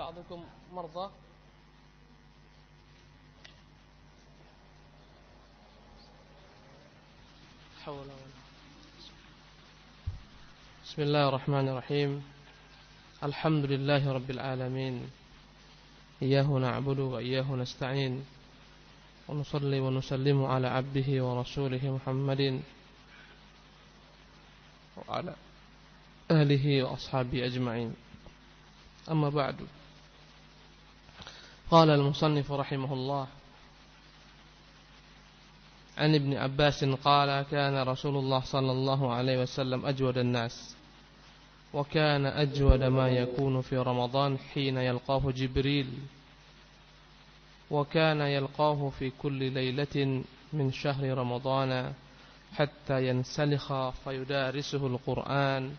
بعضكم مرضى حول ولا بسم الله الرحمن الرحيم الحمد لله رب العالمين إياه نعبد وإياه نستعين ونصلي ونسلم على عبده ورسوله محمد وعلى آله وأصحابه أجمعين أما بعد قال المصنف رحمه الله عن ابن عباس قال كان رسول الله صلى الله عليه وسلم أجود الناس وكان أجود ما يكون في رمضان حين يلقاه جبريل وكان يلقاه في كل ليلة من شهر رمضان حتى ينسلخ فيدارسه القرآن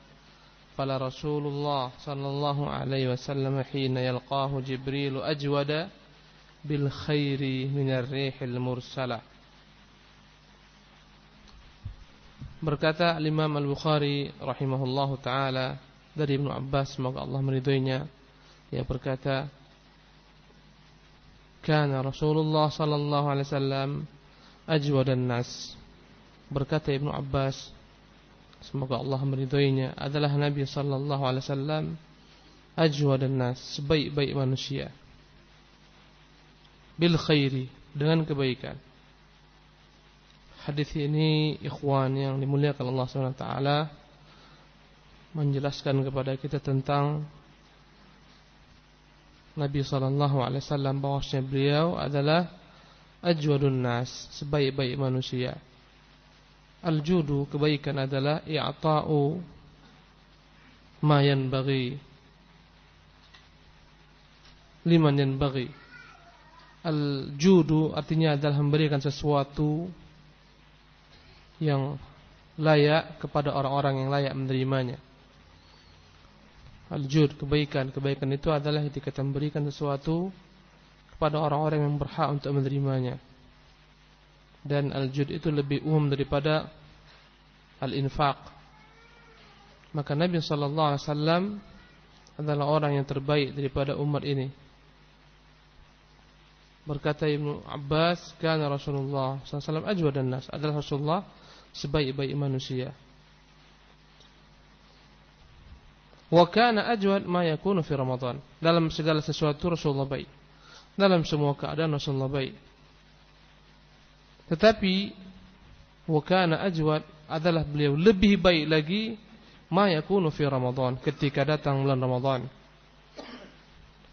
فلرسول الله صلى الله عليه وسلم حين يلقاه جبريل أجود بالخير من الريح المرسلة. Berkata Imam Al-Bukhari rahimahullahu taala dari Ibnu Abbas, semoga Allah meridhoinya, dia berkata, kana Rasulullah sallallahu alaihi wasallam ajwadan nas. Berkata Ibnu Abbas, semoga Allah meridhoinya, adalah Nabi sallallahu alaihi wasallam ajwadan nas, sebaik-baik manusia, bil khairi, dengan kebaikan. Hadis ini ikhwan yang dimuliakan Allah Subhanahu wa taala menjelaskan kepada kita tentang Nabi sallallahu alaihi wasallam, bahwasanya beliau adalah ajwadun nas, sebaik-baik manusia. Al-judu, kebaikan, adalah i'ta'u ma yanbaghi liman yanbaghi. Al-judu artinya adalah memberikan sesuatu yang layak kepada orang-orang yang layak menerimanya. Al-jud, kebaikan. Kebaikan itu adalah ketika kita memberikan sesuatu kepada orang-orang yang berhak untuk menerimanya. Dan al-jud itu lebih umum daripada al-infaq. Maka Nabi sallallahu alaihi wasallam adalah orang yang terbaik daripada umat ini. Berkata Ibnu Abbas, kana Rasulullah sallallahu alaihi wasallam ajwadan nas, adalah Rasulullah sebaik-baik manusia. Wa kana ajwad ma yakunu fi Ramadan. Dalam segala sesuatu Rasulullah baik. Dalam semua keadaan Rasulullah baik. Tetapi wa kana ajwad adalah beliau lebih baik lagi ma yakunu fi Ramadan, ketika datang bulan Ramadan.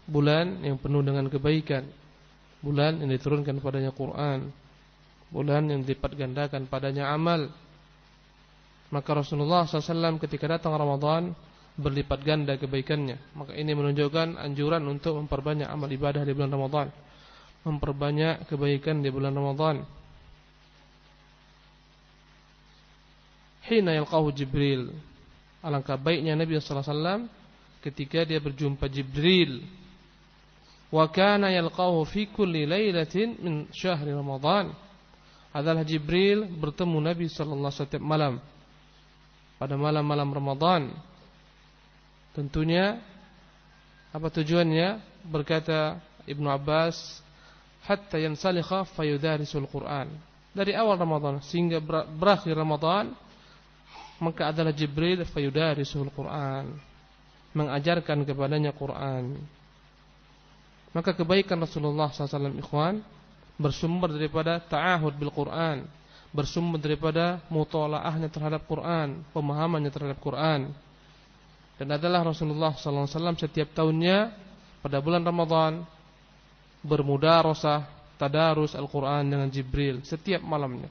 Bulan yang penuh dengan kebaikan. Bulan yang diturunkan padanya Quran. Bulan yang dilipat gandakan padanya amal. Maka Rasulullah SAW ketika datang Ramadan berlipat ganda kebaikannya. Maka ini menunjukkan anjuran untuk memperbanyak amal ibadah di bulan Ramadan, memperbanyak kebaikan di bulan Ramadan. Hina yalqahu Jibril, alangkah baiknya Nabi SAW ketika dia berjumpa Jibril. Wa kana yalqahu fi kulli lailatin min syahri Ramadan, adalah Jibril bertemu Nabi sallallahu setiap malam pada malam-malam Ramadan. Tentunya apa tujuannya? Berkata Ibnu Abbas, hatta yansalikha fayudarisul Quran. Dari awal Ramadan sehingga berakhir Ramadan, maka adalah Jibril fayudarisul Quran, mengajarkan kepadanya Quran. Maka kebaikan Rasulullah SAW ikhwan bersumber daripada ta'ahud bil Quran, bersumber daripada mutalaahnya terhadap Quran, pemahamannya terhadap Quran. Dan adalah Rasulullah SAW setiap tahunnya pada bulan Ramadan bermudarasah, tadarus Al-Quran dengan Jibril setiap malamnya.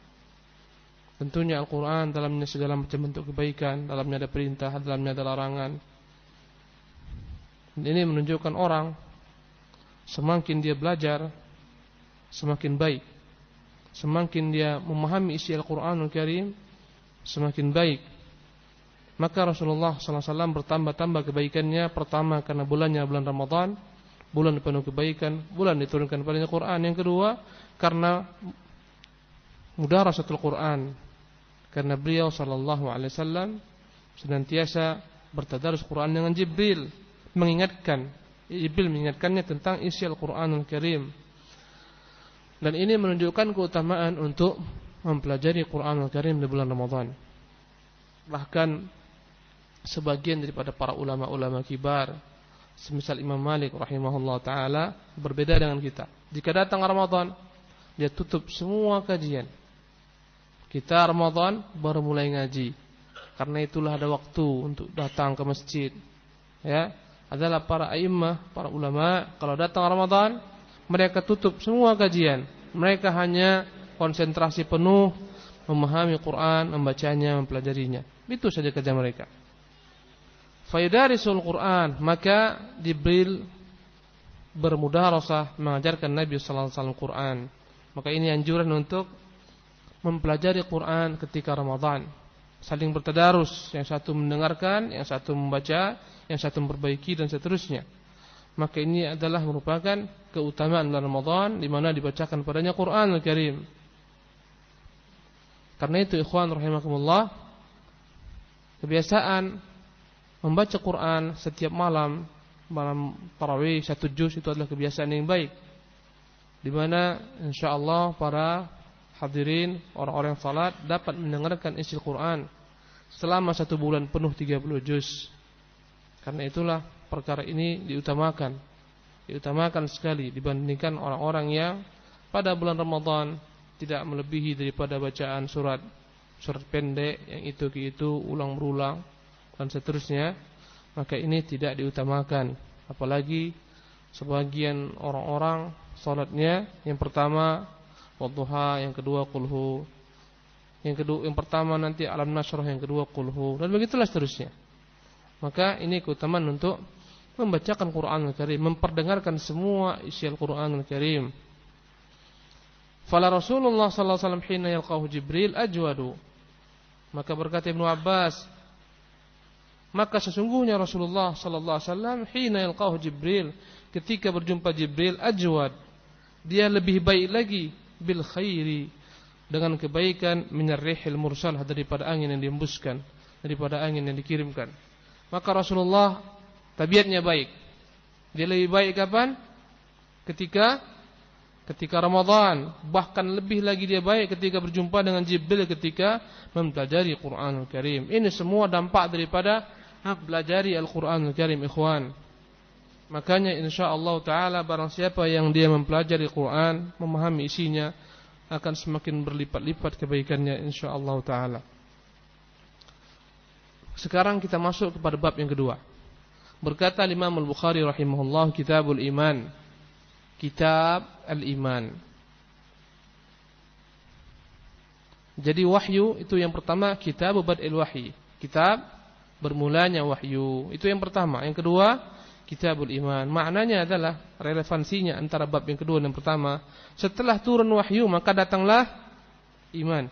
Tentunya Al-Quran dalamnya segala macam bentuk kebaikan, dalamnya ada perintah, dalamnya ada larangan. Dan ini menunjukkan orang semakin dia belajar semakin baik, semakin dia memahami isi Al-Quranul Karim semakin baik. Maka Rasulullah SAW bertambah-tambah kebaikannya. Pertama karena bulannya bulan Ramadan, bulan penuh kebaikan, bulan diturunkan padanya Quran. Yang kedua karena mudarasatul Quran, karena beliau SAW senantiasa bertadarus Quran dengan Jibril, mengingatkan Jibril mengingatkannya tentang isi Al-Qur'anul Karim. Dan ini menunjukkan keutamaan untuk mempelajari Qur'anul Karim di bulan Ramadan. Bahkan sebagian daripada para ulama-ulama kibar, semisal Imam Malik rahimahullah ta'ala, berbeda dengan kita. Jika datang Ramadan, dia tutup semua kajian. Kita Ramadan baru mulai ngaji. Karena itulah ada waktu untuk datang ke masjid. Ya, adalah para a'immah, para ulama, kalau datang Ramadan, mereka tutup semua kajian. Mereka hanya konsentrasi penuh memahami Quran, membacanya, mempelajarinya. Itu saja kerja mereka. Fayudarisul Quran, maka Jibril bermudarasah mengajarkan Nabi sallallahu alaihi wasallam Quran. Maka ini anjuran untuk mempelajari Quran ketika Ramadan. Saling bertadarus, yang satu mendengarkan, yang satu membaca, yang satu memperbaiki dan seterusnya. Maka ini adalah merupakan keutamaan bulan Ramadan di mana dibacakan padanya Qur'anul Karim. Karena itu ikhwan rahimakumullah, kebiasaan membaca Quran setiap malam tarawih 1 juz itu adalah kebiasaan yang baik. Di mana insyaallah para hadirin, orang-orang yang salat dapat mendengarkan isi Quran selama 1 bulan penuh 30 juz. Karena itulah perkara ini diutamakan sekali dibandingkan orang-orang yang pada bulan Ramadan tidak melebihi daripada bacaan surat pendek yang itu ulang berulang dan seterusnya. Maka ini tidak diutamakan. Apalagi sebagian orang-orang salatnya yang pertama wadduha, yang kedua qulhu, yang pertama nanti alam nasrah, yang kedua qulhu, dan begitulah seterusnya. Maka ini keutamaan untuk membacakan Qur'anul Karim, memperdengarkan semua isi Al-Qur'anul Karim. Fala Rasulullah sallallahu alaihi wasallam hina yalqahu Jibril ajwadu. Maka berkata Ibnu Abbas, maka sesungguhnya Rasulullah sallallahu alaihi wasallam hina yalqahu Jibril, ketika berjumpa Jibril, ajwad, dia lebih baik lagi, bil khairi, dengan kebaikan, minar rihil mursalah, daripada angin yang dihembuskan, daripada angin yang dikirimkan. Maka Rasulullah tabiatnya baik. Dia lebih baik kapan? Ketika Ramadan. Bahkan lebih lagi dia baik ketika berjumpa dengan Jibril ketika mempelajari Qur'anul Karim. Ini semua dampak daripada mempelajari Al-Qur'anul Karim, ikhwan. Makanya insyaallah ta'ala barang siapa yang dia mempelajari Qur'an, memahami isinya, akan semakin berlipat-lipat kebaikannya insyaallah ta'ala. Sekarang kita masuk kepada bab yang kedua. Berkata Imam Al-Bukhari rahimahullah, Kitabul Iman. Kitab Al-Iman. Jadi wahyu itu yang pertama, Kitab Bad'il Wahyi. Kitab bermulanya wahyu. Itu yang pertama. Yang kedua, Kitabul Iman. Maknanya adalah relevansinya antara bab yang kedua dan yang pertama. Setelah turun wahyu maka datanglah iman.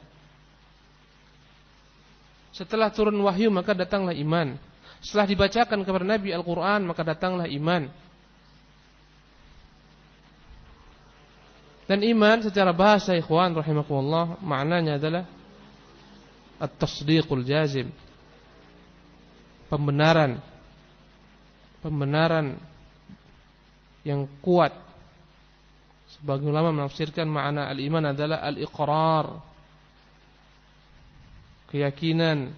Setelah turun wahyu maka datanglah iman. Setelah dibacakan kepada Nabi Al-Quran maka datanglah iman. Dan iman secara bahasa ikhwan rahimakumullah maknanya adalah at-tasdiqul jazim. Pembenaran yang kuat. Sebagian ulama menafsirkan makna al-iman adalah al-iqrar, keyakinan.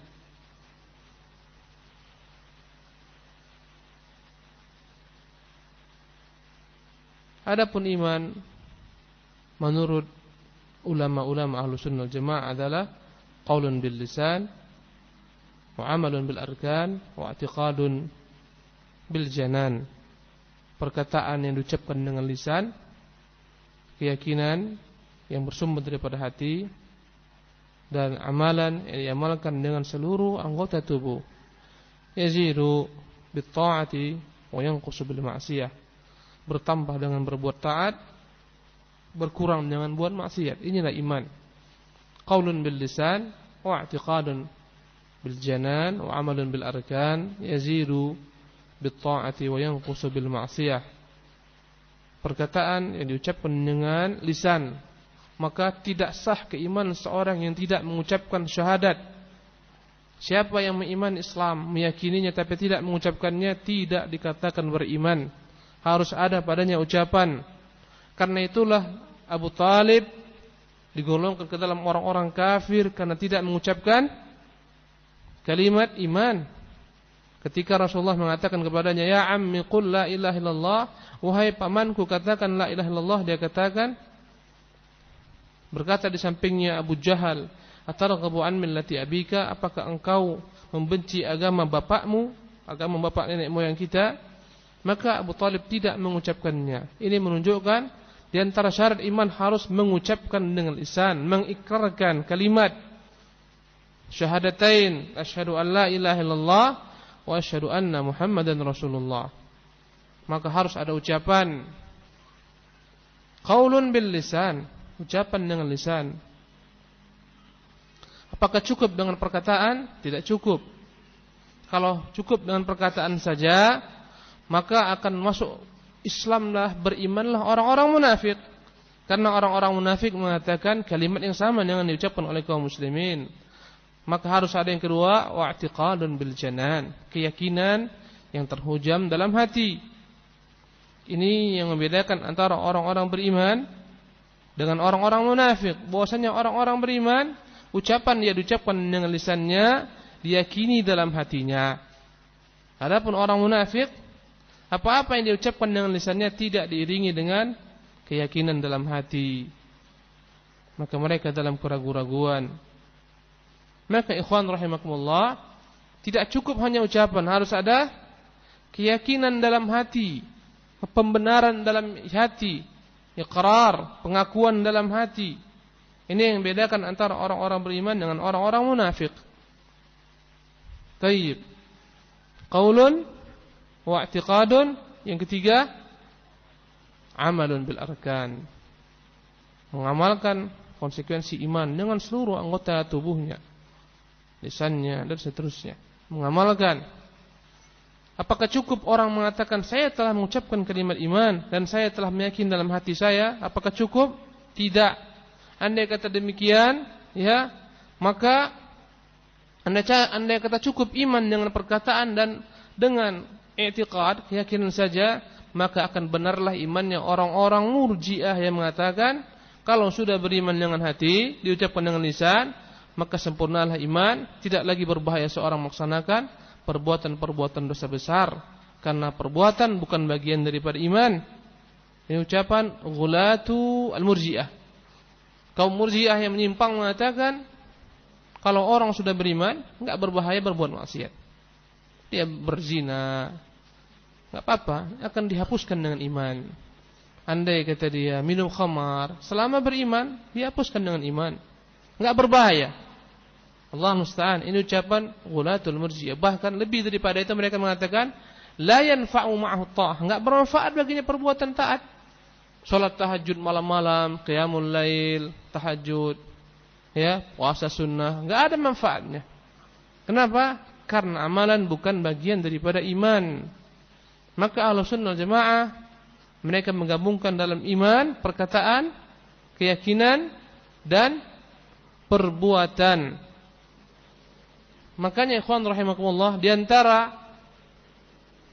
Adapun iman menurut ulama-ulama Ahlus Sunnah wal Jamaah adalah qaulun bil lisan wa amalun bil arkan wa i'tiqadun bil janan. Perkataan yang diucapkan dengan lisan, keyakinan yang bersumber daripada hati, dan amalan yang diamalkan dengan seluruh anggota tubuh. Yazidu bit ta'ati wa yanqusu bil ma'siyah. Bertambah dengan berbuat taat, berkurang dengan buat maksiat. Inilah iman. Qaulun bil lisan wa i'tiqadun bil janan wa amalun bil arkan yazidu bit ta'ati wa yanqusu bil ma'siyah. Perkataan yang diucapkan dengan lisan, maka tidak sah keimanan seorang yang tidak mengucapkan syahadat. Siapa yang mengimani Islam, meyakininya tapi tidak mengucapkannya, tidak dikatakan beriman. harus ada padanya ucapan. Karena itulah Abu Talib digolongkan ke dalam orang-orang kafir karena tidak mengucapkan kalimat iman. Ketika Rasulullah mengatakan kepadanya, "Ya ammi qul la ilaha illallah," wahai pamanku katakan la ilaha illallah, dia katakan, berkata di sampingnya Abu Jahal, "Atarghabu an millati abika?" Apakah engkau membenci agama bapakmu, agama bapak nenek moyang kita? Maka Abu Talib tidak mengucapkannya. Ini menunjukkan di antara syarat iman harus mengucapkan dengan lisan, mengikrarkan kalimat syahadatain, asyhadu an la ilaha illallah wa asyhadu anna Muhammadan Rasulullah. Maka harus ada ucapan qaulun bil lisan, ucapan dengan lisan. Apakah cukup dengan perkataan? Tidak cukup. Kalau cukup dengan perkataan saja, maka akan masuk Islamlah, berimanlah orang-orang munafik. Karena orang-orang munafik mengatakan kalimat yang sama dengan diucapkan oleh kaum muslimin. Maka harus ada yang kedua, wa'tiqadun bil janan, keyakinan yang terhujam dalam hati. Ini yang membedakan antara orang-orang beriman dengan orang-orang munafik. Bahwasanya orang-orang beriman, ucapan dia diucapkan dengan lisannya, diyakini dalam hatinya. Adapun orang munafik, apa-apa yang diucapkan dengan lisannya tidak diiringi dengan keyakinan dalam hati. Maka mereka dalam keraguan-raguan. Maka ikhwan rahimakumullah, tidak cukup hanya ucapan, harus ada keyakinan dalam hati, pembenaran dalam hati, iqrar, pengakuan dalam hati. Ini yang membedakan antara orang-orang beriman dengan orang-orang munafik. Tayyib. Qaulun wa i'tiqadun, yang ketiga amalun bil arkan, mengamalkan konsekuensi iman dengan seluruh anggota tubuhnya, lisannya dan seterusnya, mengamalkan. Apakah cukup orang mengatakan saya telah mengucapkan kalimat iman dan saya telah meyakini dalam hati saya? Apakah cukup? Tidak. Andai kata demikian, ya, maka andai kata cukup iman dengan perkataan dan dengan i'tiqad, keyakinan saja, maka akan benarlah imannya orang-orang Murji'ah yang mengatakan kalau sudah beriman dengan hati, diucapkan dengan lisan, maka sempurnalah iman, tidak lagi berbahaya seorang melaksanakan perbuatan-perbuatan dosa besar, karena perbuatan bukan bagian daripada iman. Ini ucapan ghulatu al-Murji'ah. Kaum Murji'ah yang menyimpang mengatakan kalau orang sudah beriman, enggak berbahaya berbuat maksiat. Dia berzina, enggak apa-apa, akan dihapuskan dengan iman. Andai kata dia minum khamar, selama beriman, dihapuskan dengan iman, enggak berbahaya. Allah musta'an. Ini ucapan ghulatul Murji'ah. Bahkan lebih daripada itu mereka mengatakan la yanfa'u ma'ahu ta'ah, enggak bermanfaat baginya perbuatan taat. Salat tahajud malam-malam, qiyamul lail, tahajud, ya, puasa sunnah, enggak ada manfaatnya. Kenapa? Karena amalan bukan bagian daripada iman. Maka Ahlussunnah wal Jamaah mereka menggabungkan dalam iman perkataan, keyakinan dan perbuatan. Makanya ikhwan rahimakumullah, di antara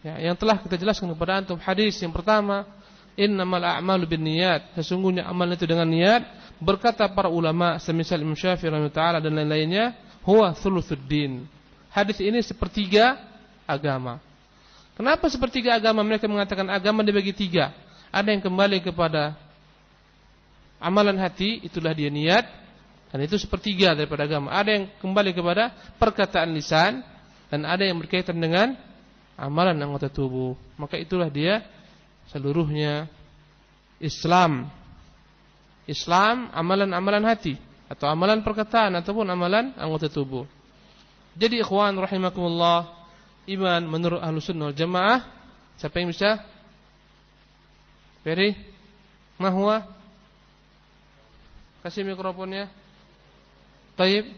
yang telah kita jelaskan kepada antum hadis yang pertama, innamal a'malu binniyat, sesungguhnya amal itu dengan niat. Berkata para ulama semisal Imam Syafi'i rahimahullah dan lain-lainnya, huwa thulutsuddin. Hadis ini sepertiga agama. Kenapa sepertiga agama? Mereka mengatakan agama dibagi tiga. Ada yang kembali kepada amalan hati, itulah dia niat, dan itu sepertiga daripada agama. Ada yang kembali kepada perkataan lisan, dan ada yang berkaitan dengan amalan anggota tubuh. Maka itulah dia seluruhnya Islam. Islam amalan-amalan hati, atau amalan perkataan, ataupun amalan anggota tubuh. Jadi ikhwan rahimakumullah, iman menurut Ahlussunnah wal Jamaah, siapa yang bisa? Ferry? Mahwa? Kasih mikrofonnya. Taib.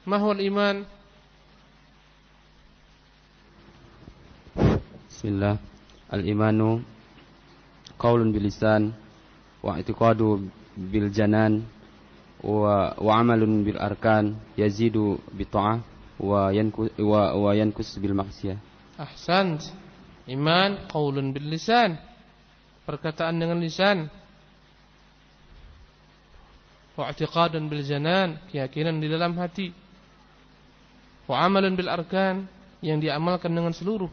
Mahwal iman. Bismillah. Al-imanu qaulun bil lisan wa i'tiqadu bil janan wa amalun bil arkan, yazidu bi ta'ah wa yankus bil maksiyah. Ahsant. Iman qaulun bil lisan, perkataan dengan lisan. Wa i'tiqadun bil janan, keyakinan di dalam hati. Wa amalun bil arkan, yang diamalkan dengan seluruh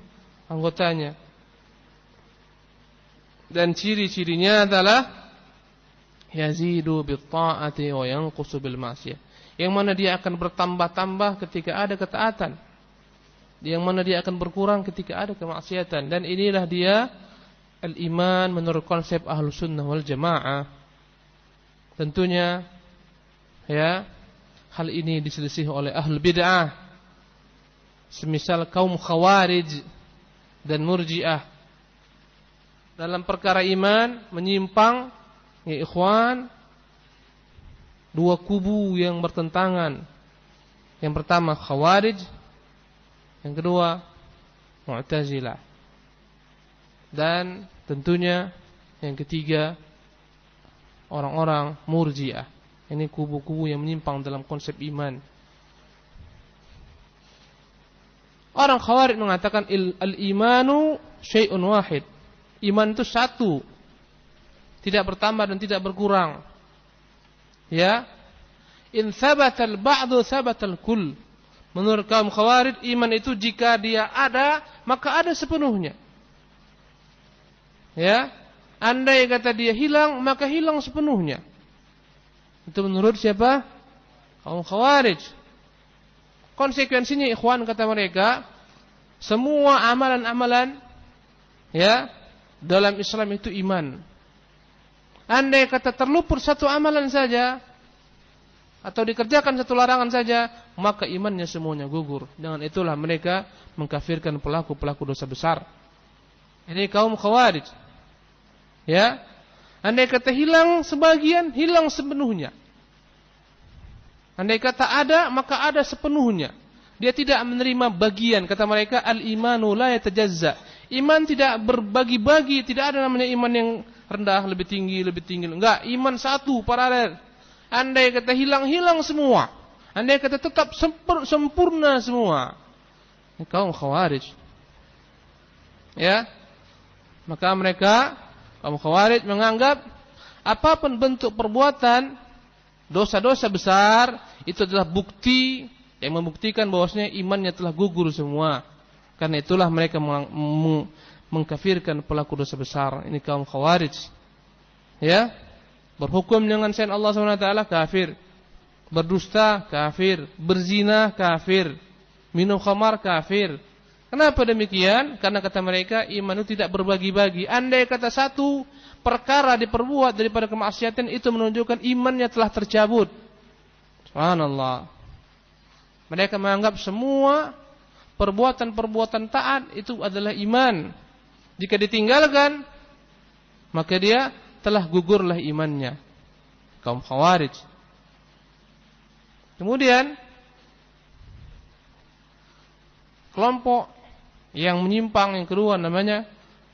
anggotanya. Dan ciri-cirinya adalah yazidu bit ta'ati wa yanqusu bil ma'siyah, yang mana dia akan bertambah-tambah ketika ada ketaatan, yang mana dia akan berkurang ketika ada kemaksiatan. Dan inilah dia al-iman menurut konsep Ahlus Sunnah wal Jamaah. Tentunya ya, hal ini diselisih oleh Ahlul Bid'ah, semisal kaum Khawarij dan Murji'ah. Dalam perkara iman menyimpang, ya ikhwan, dua kubu yang bertentangan. Yang pertama Khawarij, yang kedua Mu'tazilah. Dan tentunya yang ketiga orang-orang Murji'ah. Ini kubu-kubu yang menyimpang dalam konsep iman. Orang Khawarij mengatakan al-imanu syai'un wahid. Iman itu satu, tidak bertambah dan tidak berkurang. Ya, in thabatal ba'du thabatal kull. Menurut kaum Khawarij, iman itu jika dia ada, maka ada sepenuhnya. Ya, andai kata dia hilang, maka hilang sepenuhnya. Itu menurut siapa? Kaum Khawarij. Konsekuensinya ikhwan, kata mereka, semua amalan-amalan ya dalam Islam itu iman. Andai kata terluput satu amalan saja atau dikerjakan satu larangan saja, maka imannya semuanya gugur. Dengan itulah mereka mengkafirkan pelaku-pelaku dosa besar. Ini kaum Khawarij. Ya, andai kata hilang sebagian, hilang sepenuhnya. Andai kata ada, maka ada sepenuhnya. Dia tidak menerima bagian. Kata mereka, al-imanu la yatajazza. Iman tidak berbagi-bagi. Tidak ada namanya iman yang rendah, lebih tinggi. Enggak, iman satu, paralel. Andai kata hilang semua. Andai kata tetap sempurna semua. Ini kaum Khawarij. Ya, maka mereka, kaum Khawarij menganggap apapun bentuk perbuatan dosa-dosa besar itu adalah bukti yang membuktikan bahwasanya imannya telah gugur semua. Karena itulah mereka mengkafirkan pelaku dosa besar. Ini kaum Khawarij. Ya, berhukum dengan selain Allah SWT kafir, berdusta kafir, berzina kafir, minum khamar kafir. Kenapa demikian? Karena kata mereka iman itu tidak berbagi-bagi. Andai kata satu perkara diperbuat daripada kemaksiatan, itu menunjukkan imannya telah tercabut. Subhanallah. Mereka menganggap semua perbuatan-perbuatan taat itu adalah iman. Jika ditinggalkan, maka dia telah gugurlah imannya. Kaum Khawarij. Kemudian kelompok yang menyimpang yang kedua namanya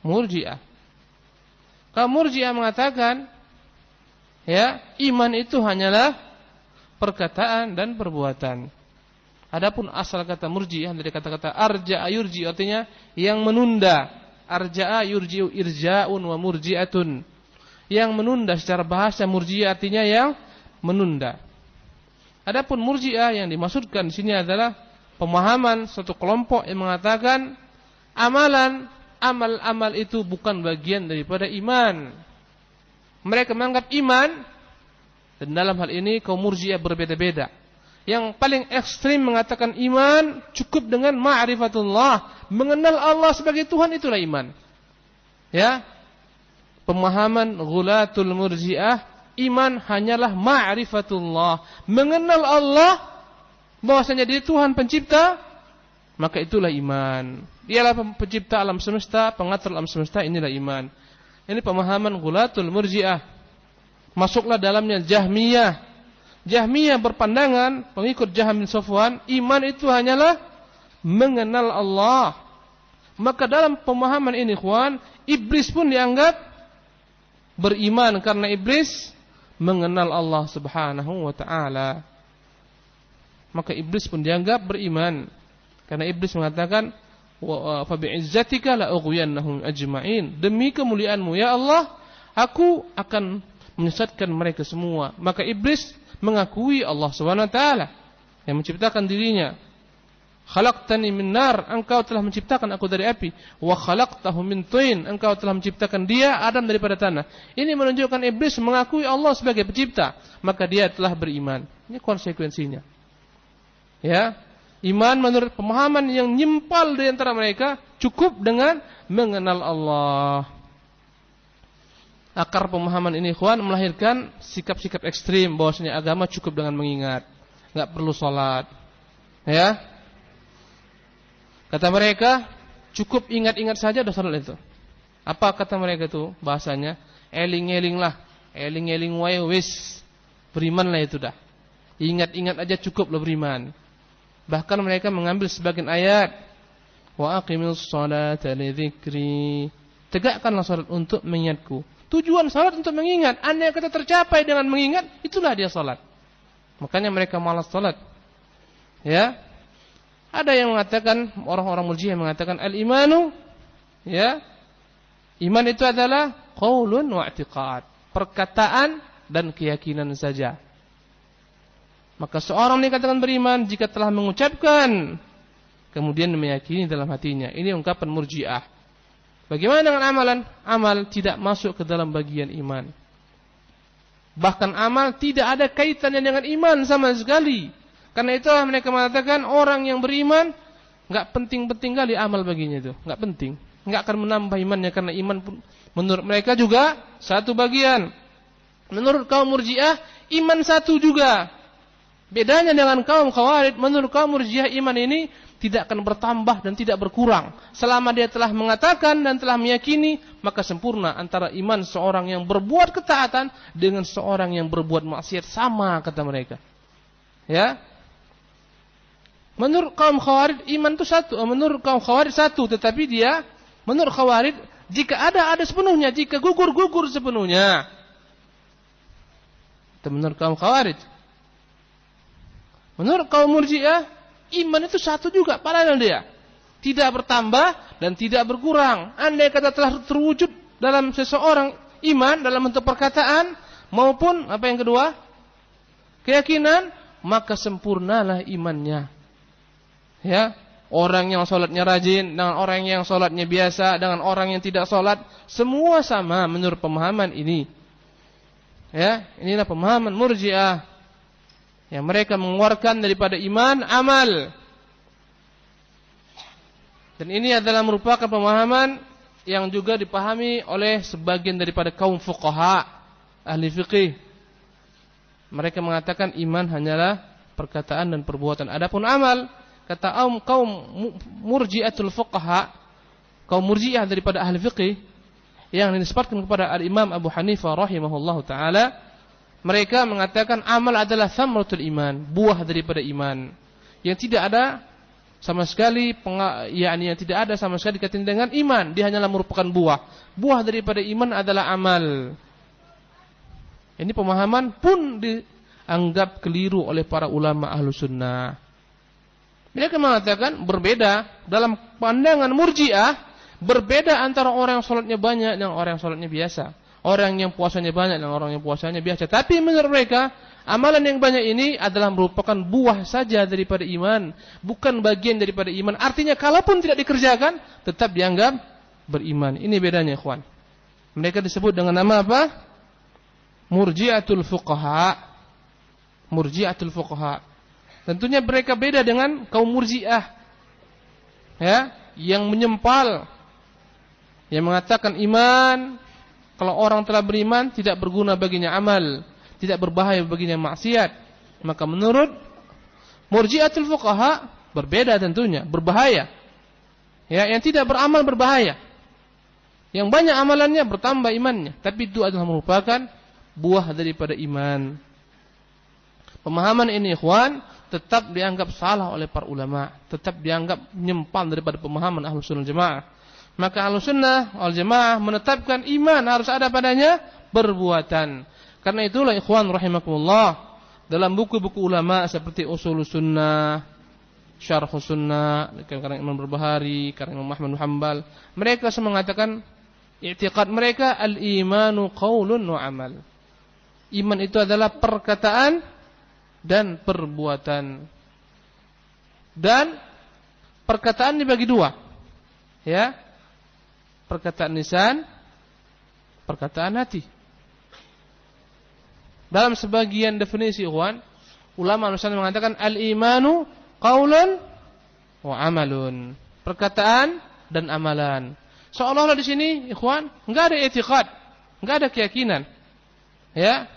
Murji'ah. Kaum Murji'ah mengatakan, ya, iman itu hanyalah perkataan dan perbuatan. Adapun asal kata Murji'ah dari kata-kata arja'a yurji, artinya yang menunda. Arja'a yurji'u irja'un wa murji'atun. Yang menunda secara bahasa Murji'ah artinya yang menunda. Adapun Murji'ah yang dimaksudkan di sini adalah pemahaman suatu kelompok yang mengatakan amal itu bukan bagian daripada iman. Mereka menganggap iman, dan dalam hal ini kaum Murji'ah berbeda-beda. Yang paling ekstrim mengatakan iman cukup dengan ma'rifatullah, mengenal Allah sebagai Tuhan, itulah iman. Ya, pemahaman Ghulatul Murji'ah, iman hanyalah ma'rifatullah, mengenal Allah bahwasanya Dia Tuhan pencipta, maka itulah iman. Dialah pencipta alam semesta, pengatur alam semesta, inilah iman. Ini pemahaman Ghulatul Murji'ah. Masuklah dalamnya Jahmiyah. Jahmiyah berpandangan, pengikut Jahm bin Safwan, iman itu hanyalah mengenal Allah. Maka dalam pemahaman ini, ikhwan, iblis pun dianggap beriman karena iblis mengenal Allah Subhanahu wa ta'ala. Maka iblis pun dianggap beriman karena iblis mengatakan wa fa bi'izzatika la ughwiyannahum ajma'in. Demi kemuliaanmu ya Allah, aku akan menyesatkan mereka semua. Maka iblis mengakui Allah Subhanahu wa taala yang menciptakan dirinya. Khalaqtani min nar, engkau telah menciptakan aku dari api. Wa khalaqtahu min tin, engkau telah menciptakan dia Adam daripada tanah. Ini menunjukkan iblis mengakui Allah sebagai pencipta, maka dia telah beriman. Ini konsekuensinya. Ya, iman menurut pemahaman yang nyimpal di antara mereka cukup dengan mengenal Allah. Akar pemahaman ini ikhwan melahirkan sikap-sikap ekstrim bahwasanya agama cukup dengan mengingat, enggak perlu salat. Ya. Kata mereka, cukup ingat-ingat saja sudah salat itu. Apa kata mereka itu bahasanya? Eling-eling lah, eling-eling wae wis. Berimanlah itu dah. Ingat-ingat aja cukup lah beriman. Bahkan mereka mengambil sebagian ayat, wa aqimis sholata lidzikri. Tegakkanlah salat untuk mengingatku. Tujuan salat untuk mengingat. Andai kata tercapai dengan mengingat, itulah dia salat. Makanya mereka malas salat. Ya. Ada yang mengatakan, orang-orang Murji'ah mengatakan al-imanu, ya, iman itu adalah qaulun wa i'tiqad, perkataan dan keyakinan saja. Maka seorang dikatakan beriman jika telah mengucapkan kemudian meyakini dalam hatinya. Ini ungkapan Murji'ah. Bagaimana dengan amalan? Amal tidak masuk ke dalam bagian iman. Bahkan amal tidak ada kaitannya dengan iman sama sekali. Karena itulah mereka mengatakan orang yang beriman enggak penting-penting kali amal baginya itu, enggak penting, enggak akan menambah imannya karena iman pun menurut mereka juga satu bagian. Menurut kaum Murji'ah iman satu juga. Bedanya dengan kaum Khawarij, menurut kaum Murji'ah iman ini tidak akan bertambah dan tidak berkurang. Selama dia telah mengatakan dan telah meyakini, maka sempurna antara iman seorang yang berbuat ketaatan dengan seorang yang berbuat maksiat, sama kata mereka. Ya. Menurut kaum Khawarij iman itu satu, menurut kaum Khawarij satu, tetapi dia menurut Khawarij jika ada sepenuhnya, jika gugur sepenuhnya. Itu menurut kaum Khawarij. Menurut kaum Murji'ah iman itu satu juga, paralel dia. Tidak bertambah dan tidak berkurang. Andai kata telah terwujud dalam seseorang iman dalam bentuk perkataan maupun apa yang kedua? Keyakinan, maka sempurnalah imannya. Ya, orang yang sholatnya rajin dengan orang yang sholatnya biasa, dengan orang yang tidak sholat, semua sama menurut pemahaman ini. Ya, inilah pemahaman Murji'ah yang mereka mengeluarkan daripada iman amal. Dan ini adalah merupakan pemahaman yang juga dipahami oleh sebagian daripada kaum fuqaha, ahli fikih. Mereka mengatakan iman hanyalah perkataan dan perbuatan. Adapun amal, kata kaum Murji'atul fuqaha, kaum Murji'ah daripada ahli fikih yang dinisbatkan kepada al-Imam Abu Hanifah rahimahullahu taala, mereka mengatakan amal adalah thamratul iman, buah daripada iman, yang tidak ada sama sekali yang tidak ada sama sekali kaitan dengan iman, dia hanyalah merupakan buah. Buah daripada iman adalah amal. Ini pemahaman pun dianggap keliru oleh para ulama Ahlus Sunnah. Mereka mengatakan berbeda dalam pandangan Murji'ah, berbeda antara orang yang sholatnya banyak dan orang yang sholatnya biasa, orang yang puasanya banyak dan orang yang puasanya biasa. Tapi menurut mereka amalan yang banyak ini adalah merupakan buah saja daripada iman, bukan bagian daripada iman. Artinya kalaupun tidak dikerjakan tetap dianggap beriman. Ini bedanya, ikhwan. Mereka disebut dengan nama apa? Murji'atul fuqaha. Murji'atul fuqaha. Tentunya mereka beda dengan kaum Murji'ah, ya, yang menyempal, yang mengatakan iman, kalau orang telah beriman tidak berguna baginya amal, tidak berbahaya baginya maksiat. Maka menurut Murji'atul fuqaha berbeda tentunya, berbahaya. Ya, yang tidak beramal berbahaya. Yang banyak amalannya bertambah imannya, tapi itu adalah merupakan buah daripada iman. Pemahaman ini, ikhwan, tetap dianggap salah oleh para ulama, tetap dianggap menyimpang daripada pemahaman Ahlus Sunnah Jamaah. Maka Ahlus Sunnah wal Jamaah menetapkan iman harus ada padanya perbuatan. Karena itulah ikhwan rahimakumullah, dalam buku-buku ulama seperti Ushulus Sunnah, Syarhus Sunnah, karang Imam Barbahari, karang Imam Ahmad bin Hanbal, mereka semua mengatakan i'tiqad mereka al-imanu qaulun wa amal. Iman itu adalah perkataan dan perbuatan. Dan perkataan dibagi dua. Ya. Perkataan lisan, perkataan hati. Dalam sebagian definisi ikhwan, ulama Nusantara mengatakan al-imanu qaulun wa amalun. Perkataan dan amalan. Seolah-olah di sini ikhwan enggak ada i'tiqad, enggak ada keyakinan. Ya.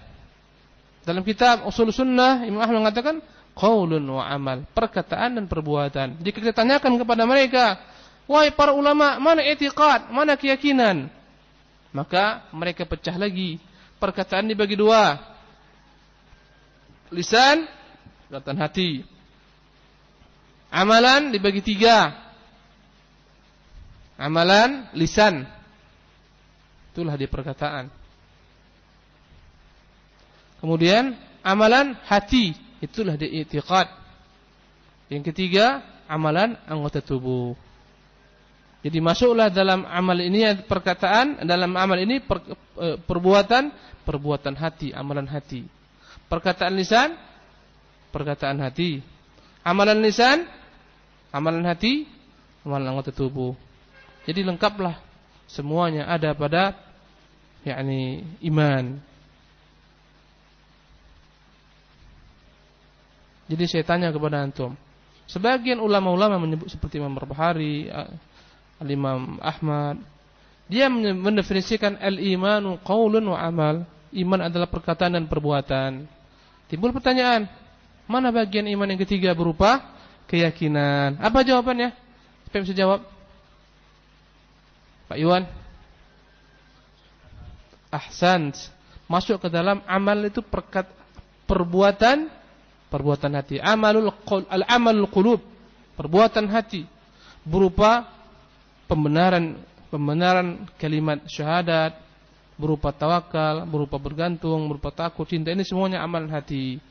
Dalam kitab Ushul Sunnah Imam Ahmad mengatakan qaulun wa amal, perkataan dan perbuatan. Jika kita tanyakan kepada mereka, wahai para ulama, mana i'tiqad, mana keyakinan? Maka mereka pecah lagi. Perkataan dibagi dua. Lisan, perkataan hati. Amalan dibagi tiga. Amalan, lisan. Itulah di perkataan. Kemudian amalan hati. Itulah di i'tiqad. Yang ketiga, amalan anggota tubuh. Jadi masuklah dalam amal ini perkataan, dalam amal ini perbuatan hati, amalan hati. Perkataan lisan, perkataan hati. Amalan lisan, amalan hati, amalan anggota tubuh. Jadi lengkaplah semuanya ada pada iman. Jadi saya tanya kepada antum, sebagian ulama-ulama menyebut seperti Imam Barbahari, Al-Imam Ahmad, dia mendefinisikan al-imanu qaulun wa amal. Iman adalah perkataan dan perbuatan. Timbul pertanyaan, mana bagian iman yang ketiga berupa keyakinan? Apa jawabannya? Siapa yang bisa jawab? Pak Iwan? Ahsant. Masuk ke dalam amal itu perbuatan hati. Al-amalul qulub, perbuatan hati berupa pembenaran kalimat syahadat, berupa tawakal, berupa bergantung, berupa takut, cinta, ini semuanya amalan hati.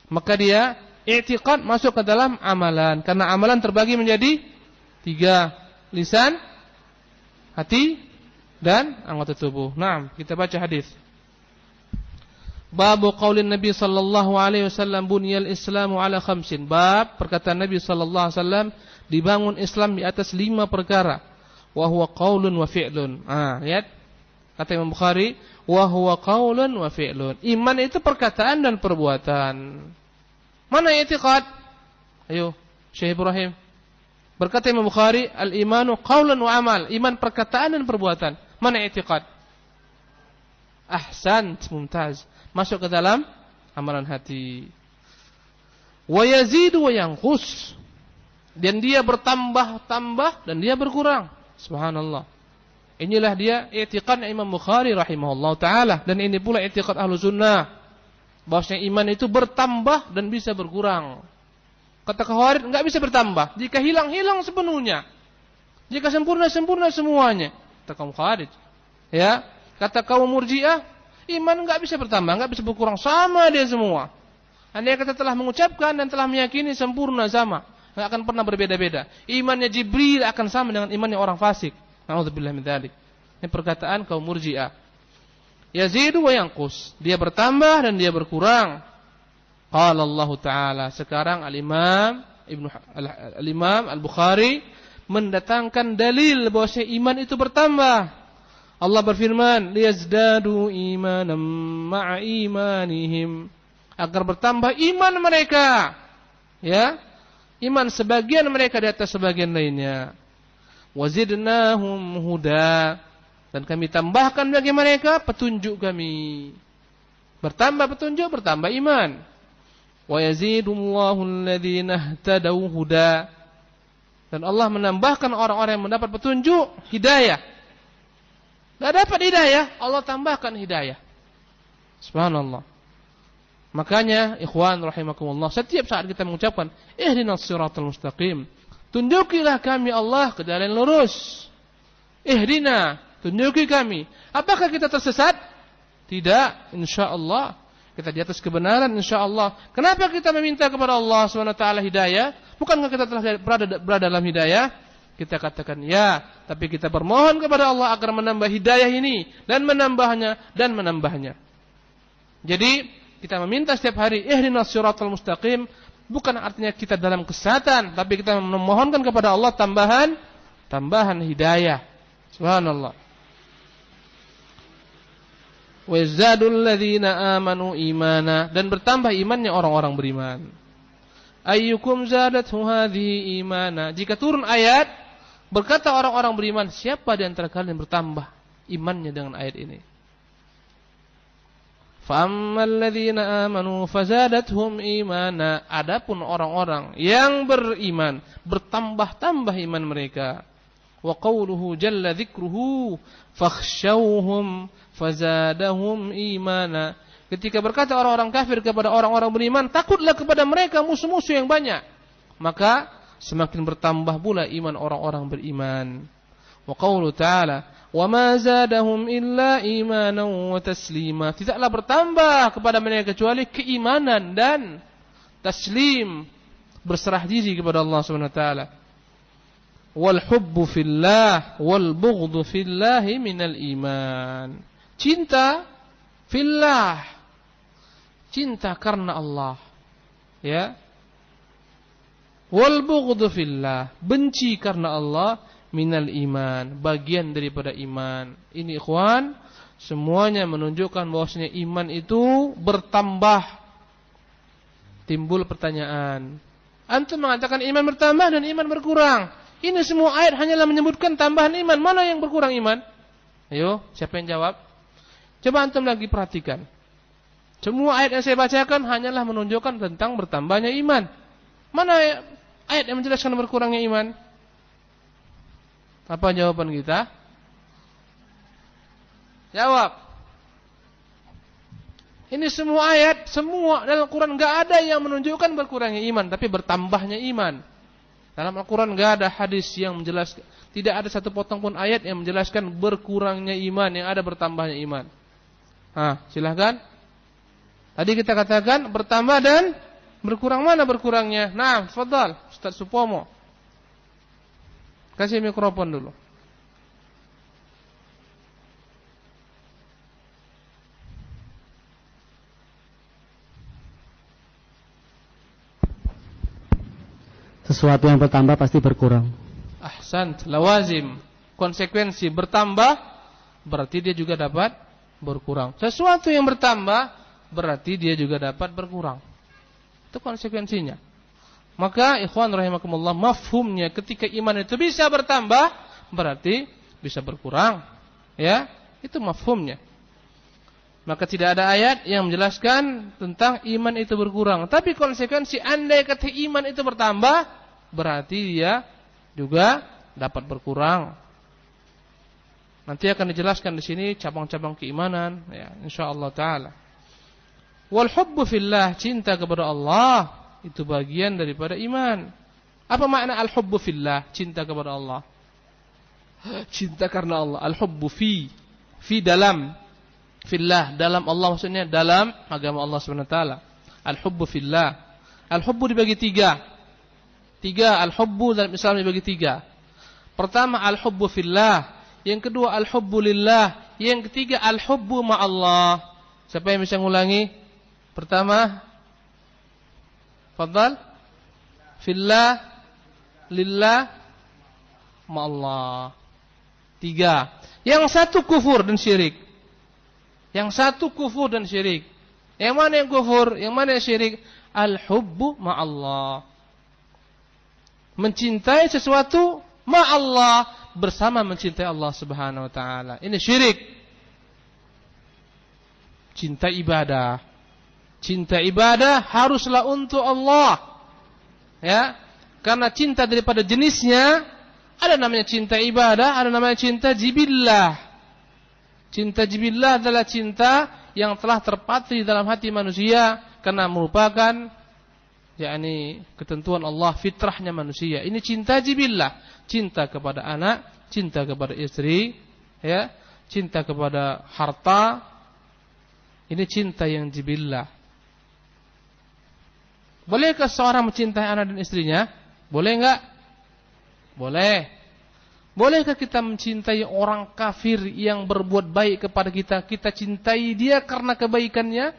Maka dia i'tiqad masuk ke dalam amalan, karena amalan terbagi menjadi tiga: lisan, hati, dan anggota tubuh. Nah, kita baca hadis. Babu qaulin Nabi sallallahu alaihi wasallam bunyal Islamu ala khamsin. Bab perkataan Nabi sallallahu alaihi wasallam dibangun Islam di atas 5 perkara. Wa huwa qaulun wa fi'lun. Lihat kata Imam Bukhari, wa huwa qaulun wa fi'lun. Iman itu perkataan dan perbuatan. Mana i'tiqad? Ayo, Syekh Ibrahim. Berkata Imam Bukhari, al-imanu qaulun wa amal. Iman perkataan dan perbuatan. Mana i'tiqad? Ahsan, mumtaz. Masuk ke dalam amalan hati. Wa yazidu wa yanqus. Dan dia bertambah-tambah dan dia berkurang. Subhanallah. Inilah dia i'tiqad Imam Bukhari rahimahullah ta'ala. Dan ini pula i'tiqad Ahlus Sunnah. Bahwasanya iman itu bertambah dan bisa berkurang. Kata Khawarij enggak bisa bertambah. Jika hilang sepenuhnya. Jika sempurna semuanya. Kata kaum Khawarij. Ya. Kata kaum Murji'ah, iman enggak bisa bertambah, enggak bisa berkurang, sama dia semua. Andai kata telah mengucapkan dan telah meyakini sempurna sama, enggak akan pernah berbeda-beda. Imannya Jibril akan sama dengan imannya orang fasik. Nauzubillah min dzalik. Ini perkataan kaum Murji'ah. Yazidu wa yanqus. Dia bertambah dan dia berkurang. Qala Allah Ta'ala. Sekarang Al-Imam Al-Bukhari mendatangkan dalil bahwa iman itu bertambah. Allah berfirman, liyazdadu imanan ma'a imanihim, agar bertambah iman mereka. Ya, iman sebagian mereka di atas sebagian lainnya. Wazidnahum huda, dan kami tambahkan bagi mereka petunjuk kami. Bertambah petunjuk, bertambah iman. Wa yazidullahu alladhina ihtadaw huda, dan Allah menambahkan orang-orang yang mendapat petunjuk hidayah. Tidak dapat hidayah, Allah tambahkan hidayah. Subhanallah. Makanya ikhwan rahimakumullah, setiap saat kita mengucapkan ihdinas siratal mustaqim, tunjukilah kami Allah ke jalan lurus. Ihdina, tunjuki kami. Apakah kita tersesat? Tidak, insyaallah. kita di atas kebenaran insyaallah. Kenapa kita meminta kepada Allah Subhanahu wa taala hidayah? Bukankah kita telah berada dalam hidayah? Kita katakan ya, tapi kita bermohon kepada Allah agar menambah hidayah ini dan menambahnya. Jadi kita meminta setiap hari ihdinas siratal mustaqim, bukan artinya kita dalam kesesatan, tapi kita memohonkan kepada Allah tambahan hidayah. Subhanallah. Wa yazdadul ladzina amanu imana, dan bertambah imannya orang-orang beriman. Ayyukum zadathu hadhihi imana. Jika turun ayat, berkata orang-orang beriman, siapa di antara kalian bertambah imannya dengan ayat ini? Fa ammal ladzina amanu fazadathum imana. Adapun orang-orang yang beriman, bertambah-tambah iman mereka. Wa qawluhu jalla dzikruhu fakhshawhum fazadahum imana. Ketika berkata orang-orang kafir kepada orang-orang beriman, takutlah kepada mereka musuh-musuh yang banyak, maka semakin bertambah pula iman orang-orang beriman. Wa qawlu ta'ala wa ma zadahum illa imanan wa taslima. Tidaklah bertambah kepada mereka kecuali keimanan dan taslim, berserah diri kepada Allah Subhanahu wa taala. Wal hubbu fillah wal bughdhu fillahi minal iman. Cinta fillah, cinta karena Allah, ya. Wal bughdhu fillah, benci karena Allah, minal iman, bagian daripada iman. Ini ikhwan, semuanya menunjukkan bahwasanya iman itu bertambah. Timbul pertanyaan, antum mengatakan iman bertambah dan iman berkurang. Ini semua ayat hanyalah menyebutkan tambahan iman. Mana yang berkurang iman? Ayo, siapa yang jawab? Coba antum lagi perhatikan. Semua ayat yang saya bacakan hanyalah menunjukkan tentang bertambahnya iman. Mana ayat yang menjelaskan berkurangnya iman? Apa jawaban kita? Jawab. Ini semua ayat, semua dalam Al-Quran enggak ada yang menunjukkan berkurangnya iman, tapi bertambahnya iman. Dalam Al-Quran enggak ada hadis yang menjelaskan, tidak ada satu potong pun ayat yang menjelaskan berkurangnya iman, yang ada bertambahnya iman. Silahkan. Tadi kita katakan bertambah dan berkurang, mana berkurangnya? Nah, tafadhal Ustaz Supomo. Kasih mikrofon dulu. Sesuatu yang bertambah pasti berkurang. Ahsant, lawazim, konsekuensi bertambah berarti dia juga dapat berkurang. Sesuatu yang bertambah berarti dia juga dapat berkurang. Itu konsekuensinya. Maka ikhwan rahimakumullah, mafhumnya ketika iman itu bisa bertambah berarti bisa berkurang. Ya, itu mafhumnya. Maka tidak ada ayat yang menjelaskan tentang iman itu berkurang. Tapi konsekuensi andai kata iman itu bertambah, berarti dia juga dapat berkurang. Nanti akan dijelaskan di sini cabang-cabang keimanan, ya, insyaallah taala. Wal hubbu fillah, cinta kepada Allah itu bagian daripada iman. Apa makna al hubbu fillah? Cinta kepada Allah. Cinta karena Allah. Al hubbu fi dalam, fillah dalam Allah, maksudnya dalam agama Allah Subhanahu wa taala. Al hubbu fillah. Al hubbu dibagi tiga. Al hubbu dalam Islam dibagi tiga. Pertama al hubbu fillah, yang kedua al hubbu lillah, yang ketiga al hubbu ma'allah. Siapa yang bisa ngulangi? Pertama, fadhal. Fillah, lillah, ma'allah. Tiga. Yang satu kufur dan syirik. Yang satu kufur dan syirik. Yang mana yang kufur? Yang mana yang syirik? Al-hubbu ma'allah. Mencintai sesuatu ma'allah, bersama mencintai Allah Subhanahu wa taala. Ini syirik. Cinta ibadah. Cinta ibadah haruslah untuk Allah. Ya. Karena cinta daripada jenisnya, ada namanya cinta ibadah, ada namanya cinta jibillah. Cinta jibillah adalah cinta yang telah terpatri dalam hati manusia karena merupakan yakni ketentuan Allah, fitrahnya manusia. Ini cinta jibillah, cinta kepada anak, cinta kepada istri, ya, cinta kepada harta, Ini cinta yang jibillah. Bolehkah seorang mencintai anak dan istrinya? Boleh enggak? Boleh. Bolehkah kita mencintai orang kafir yang berbuat baik kepada kita? Kita cintai dia karena kebaikannya?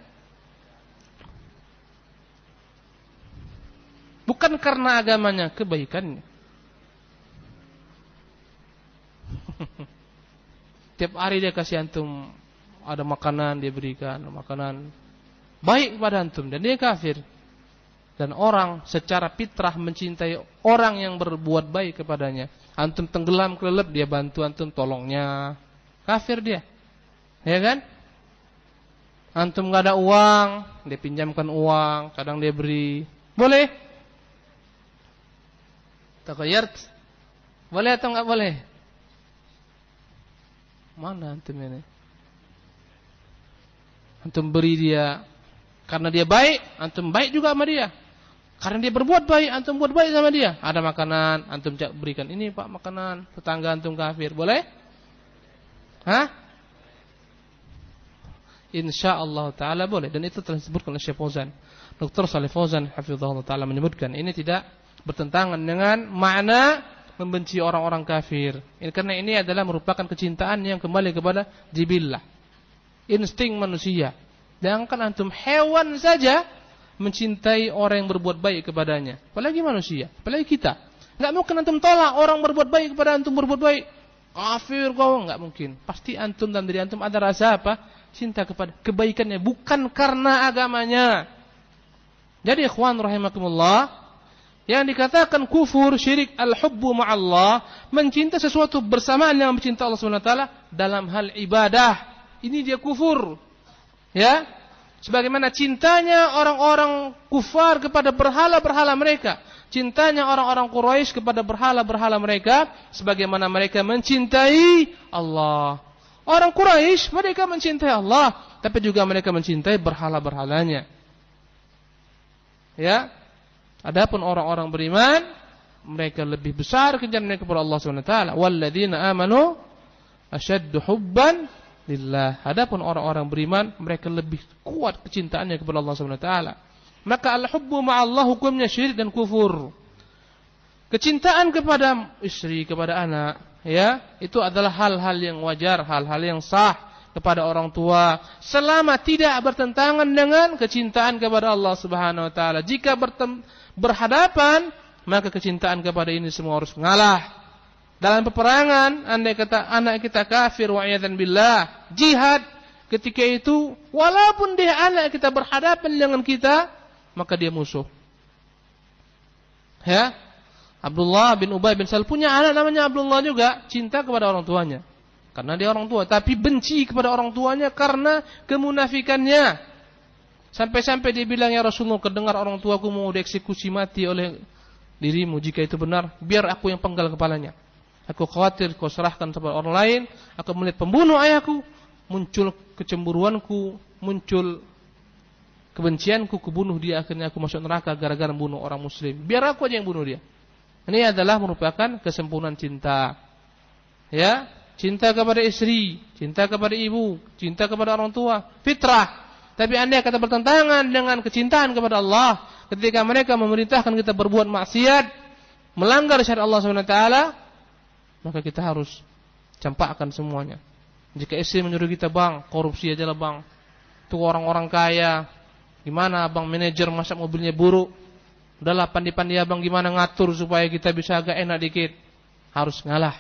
Bukan karena agamanya, kebaikannya. Tiap hari dia kasih antum ada makanan, dia berikan makanan baik kepada antum, dan dia kafir. Dan orang secara fitrah mencintai orang yang berbuat baik kepadanya. Antum tenggelam kelelep, dia bantu antum, tolongnya. Kafir dia, ya kan? Antum gak ada uang, dia pinjamkan uang, kadang dia beri. Boleh? Taqayyart? Boleh atau gak boleh? Mana antum ini? Antum beri dia karena dia baik, antum baik juga sama dia. Karena dia berbuat baik, antum buat baik sama dia. Ada makanan, antum berikan. Ini Pak makanan, tetangga antum kafir. Boleh? Hah? Insyaallah ta'ala boleh. Dan itu telah disebutkan oleh Syekh Fauzan. Dr. Shalih Fauzan hafizahullah ta'ala menyebutkan. Ini tidak bertentangan dengan makna membenci orang-orang kafir. Karena ini adalah merupakan kecintaan yang kembali kepada jibillah, insting manusia. Sedangkan antum hewan saja mencintai orang yang berbuat baik kepadanya, apalagi manusia, apalagi kita. Enggak mungkin antum tolak orang berbuat baik kepada antum berbuat baik. Kafir kau, enggak mungkin. Pasti antum dan diri antum ada rasa apa? Cinta kepada kebaikannya, bukan karena agamanya. Jadi ikhwan rahimakumullah, yang dikatakan kufur, syirik, al-hubbu ma'allah, mencinta sesuatu bersamaan dengan mencinta Allah SWT dalam hal ibadah. Ini dia kufur. Ya, sebagaimana cintanya orang-orang kufar kepada berhala-berhala mereka, cintanya orang-orang Quraisy kepada berhala-berhala mereka, sebagaimana mereka mencintai Allah. Orang Quraisy mereka mencintai Allah, tapi juga mereka mencintai berhala-berhalanya. Ya, adapun orang-orang beriman, mereka lebih besar kecintaan mereka kepada Allah Subhanahu wa taala. Walladzina amanu asyaddu hubban lillah. Adapun orang-orang beriman, mereka lebih kuat kecintaannya kepada Allah Subhanahu wa taala. Maka al-hubbu ma'allah hukumnya syirik dan kufur. Kecintaan kepada istri, kepada anak, ya, itu adalah hal-hal yang wajar, hal-hal yang sah kepada orang tua, selama tidak bertentangan dengan kecintaan kepada Allah Subhanahu wa taala. Jika berhadapan, maka kecintaan kepada ini semua harus mengalah. Dalam peperangan, andai kata anak kita kafir wa'iyadzan billah, jihad, ketika itu walaupun dia anak kita berhadapan dengan kita, maka dia musuh. Ya, Abdullah bin Ubay bin Salul punya anak namanya Abdullah juga, cinta kepada orang tuanya karena dia orang tua, tapi benci kepada orang tuanya karena kemunafikannya. Sampai-sampai dia bilang, ya Rasulullah, kedengar orang tuaku mau dieksekusi mati oleh dirimu. Jika itu benar, biar aku yang penggal kepalanya. Aku khawatir kau serahkan kepada orang lain, aku melihat pembunuh ayahku, muncul kecemburuanku, muncul kebencianku, kubunuh dia, akhirnya aku masuk neraka gara-gara membunuh orang muslim. Biar aku aja yang bunuh dia. Ini adalah merupakan kesempurnaan cinta. Ya, cinta kepada istri, cinta kepada ibu, cinta kepada orang tua, fitrah. Tapi andai kata bertentangan dengan kecintaan kepada Allah, ketika mereka memerintahkan kita berbuat maksiat, melanggar syariat Allah SWT, maka kita harus campakkan semuanya. Jika istri menyuruh kita, bang, korupsi aja lah bang, itu orang-orang kaya, gimana abang manajer masak mobilnya buruk, udahlah pandi-pandi abang gimana ngatur supaya kita bisa agak enak dikit. Harus ngalah.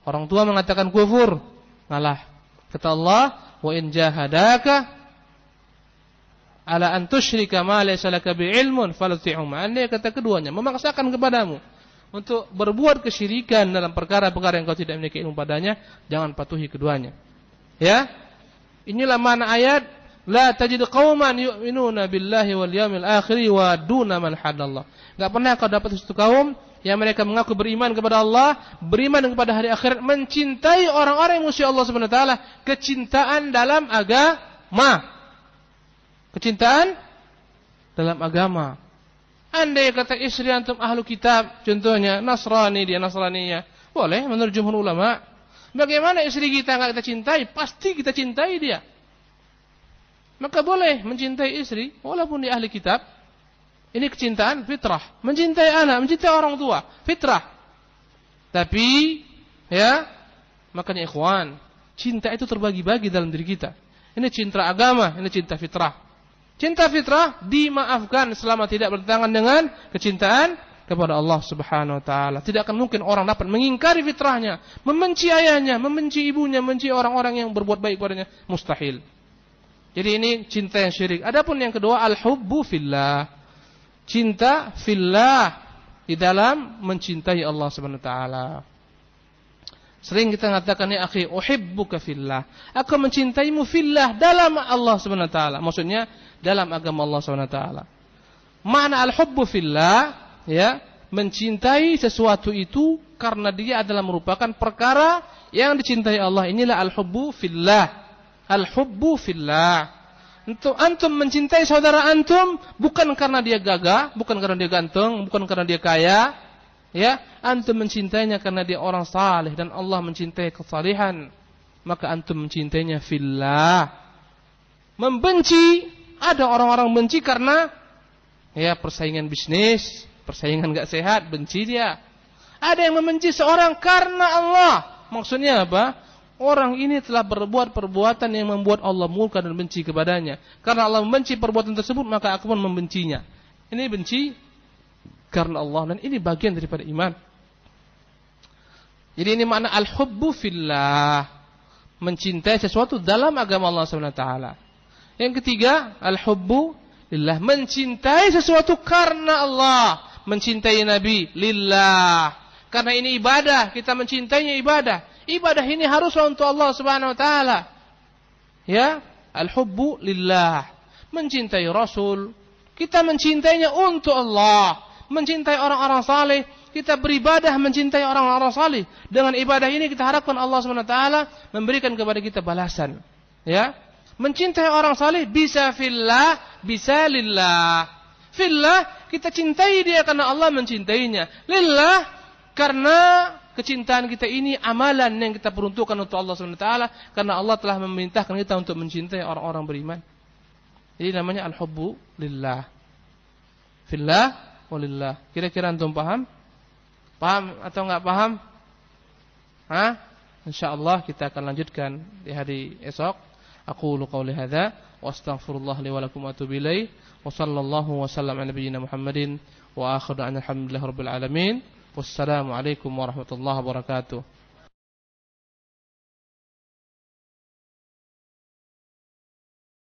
Orang tua mengatakan kufur, ngalah. Kata Allah, wa in jahadaka ala an tusyrika ma laysa laka bi'ilmun falati'huma. Andai kata keduanya memaksakan kepadamu untuk berbuat kesyirikan dalam perkara-perkara yang kau tidak memiliki ilmu padanya, jangan patuhi keduanya. Ya, inilah makna ayat la tajidu qauman yu'minuna billahi wal yawmil akhir wa duna man hadallah. Enggak pernah kau dapat satu kaum yang mereka mengaku beriman kepada Allah, beriman kepada hari akhirat, mencintai orang-orang yang musuh Allah Subhanahu wa taala, kecintaan dalam agama. Kecintaan dalam agama. Andai kata istri antum ahlu kitab, contohnya Nasrani, dia Nasraninya, boleh menurut jumhur ulama. Bagaimana istri kita enggak kita cintai? Pasti kita cintai dia. maka boleh mencintai istri walaupun dia ahli kitab. Ini kecintaan fitrah. Mencintai anak, mencintai orang tua, fitrah. Tapi ya, makanya ikhwan, cinta itu terbagi-bagi dalam diri kita. Ini cinta agama, ini cinta fitrah. Cinta fitrah dimaafkan selama tidak bertentangan dengan kecintaan kepada Allah Subhanahu wa taala. Tidak akan mungkin orang dapat mengingkari fitrahnya, membenci ayahnya, membenci ibunya, membenci orang-orang yang berbuat baik padanya, mustahil. Jadi ini cinta yang syirik. Adapun yang kedua, al-hubbu fillah. Cinta fillah, di dalam mencintai Allah Subhanahu wa taala. Sering kita mengatakan, ya akhi, uhibbuka fillah. Aku mencintaimu fillah, dalam Allah Subhanahu wa taala. Maksudnya dalam agama Allah Subhanahu wa taala. Makna al-hubbu fillah, ya, mencintai sesuatu itu karena dia adalah merupakan perkara yang dicintai Allah. Inilah al-hubbu fillah. Al-hubbu fillah. Untuk antum mencintai saudara antum bukan karena dia gagah, bukan karena dia ganteng, bukan karena dia kaya. Ya, antum mencintainya karena dia orang saleh dan Allah mencintai kesalihan. Maka antum mencintainya fillah. Membenci, ada orang-orang benci karena ya persaingan bisnis, persaingan gak sehat, benci dia. Ada yang membenci seorang karena Allah. Maksudnya apa? Orang ini telah berbuat perbuatan yang membuat Allah murka dan benci kepadanya. Karena Allah membenci perbuatan tersebut, maka aku pun membencinya. Ini benci karena Allah, dan ini bagian daripada iman. Jadi ini makna al-hubbu fillah, mencintai sesuatu dalam agama Allah SWT. Yang ketiga, al-hubbu lillah, mencintai sesuatu karena Allah. Mencintai Nabi lillah, karena ini ibadah, kita mencintainya ibadah. Ibadah ini haruslah untuk Allah Subhanahu wa taala. Ya, al-hubbu lillah. Mencintai Rasul, kita mencintainya untuk Allah. Mencintai orang-orang saleh, kita beribadah mencintai orang-orang saleh. Dengan ibadah ini kita harapkan Allah Subhanahu wa taala memberikan kepada kita balasan. Ya. Mencintai orang saleh bisa fillah, bisa lillah. Fillah, kita cintai dia karena Allah mencintainya. Lillah, karena kecintaan kita ini amalan yang kita peruntukkan untuk Allah SWT, karena Allah telah memerintahkan kita untuk mencintai orang-orang beriman. Jadi namanya al-hubbu lillah. Fillah walillah. Kira-kira antum paham? Paham atau enggak paham? Hah? Insyaallah kita akan lanjutkan di hari esok. Aqulu qouli hadza wa astaghfirullah li wa lakum wa atubu ilaih. Wa sallallahu wa sallam ala nabiyyina Muhammadin wa akhiru alhamdulillahirabbil alamin. Wassalamualaikum warahmatullahi wabarakatuh.